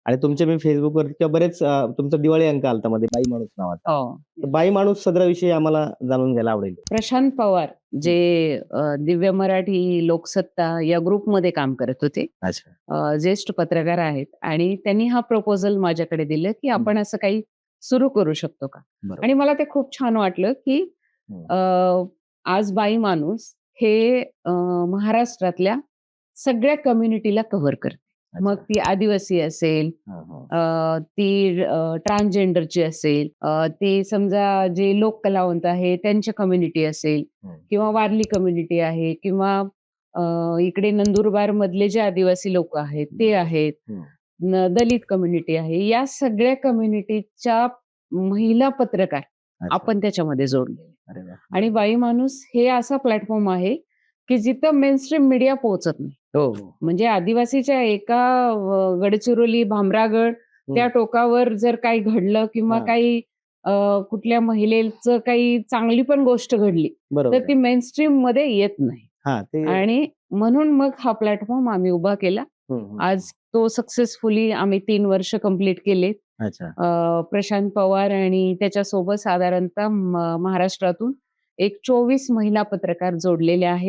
आणि तुमचे मी फेसबुकवर किंवा बरेच तुमचा दिवाळी अंक आलता मध्ये बाई माणूस नावाचा. हो. तर बाई माणूस सदराविषयी आम्हाला जाणून घ्यायला आवडेल. प्रशांत पवार जे दिव्य मराठी लोकसत्ता या ग्रुपमध्ये काम करत होते. अच्छा. ज्येष्ठ पत्रकार आहेत आणि त्यांनी हा प्रपोजल माझ्याकडे दिलं, की आपण असं काही सुरू करू शकतो का? बरोबर. आणि मला ते खूप छान वाटलं, की अ, आज बाई माणूस हे महाराष्ट्रातल्या सगळ्या कम्युनिटीला कव्हर करते. मग अच्छा. ती आदिवासी असेल, हां, हां. ती ट्रान्सजेंडरची असेल, ते समजा जे लोक कलावंत आहेत त्यांच्या कम्युनिटी असेल किंवा वारली कम्युनिटी आहे किंवा इकडे नंदुरबार मधले जे आदिवासी लोक आहेत ते आहेत, दलित कम्युनिटी आहे. या सगळ्या कम्युनिटीच्या महिला पत्रकार अच्छा. आपण त्याच्यामध्ये जोडले. अरे वाह! आणि बाई माणूस हे असा प्लॅटफॉर्म आहे, की जिथं मेनस्ट्रीम मीडिया पोहोचत नाही. हो, हो. म्हणजे आदिवासीच्या एका गडचिरोली, भामरागड त्या टोकावर जर काही घडलं किंवा हां. काही कुठल्या महिलेचं काही चांगली पण गोष्ट घडली, बरोबर तर ती आहे. मेनस्ट्रीममध्ये येत नाही. हां, ते आणि म्हणून मग हा प्लॅटफॉर्म आम्ही उभा केला. आज तो सक्सेसफुली आम्ही 3 वर्ष कंप्लीट केले. अच्छा. प्रशांत पवार आणि त्याच्यासोबत साधारणतः महाराष्ट्रातून एक 24 महिला पत्रकार जोडलेले आहेत.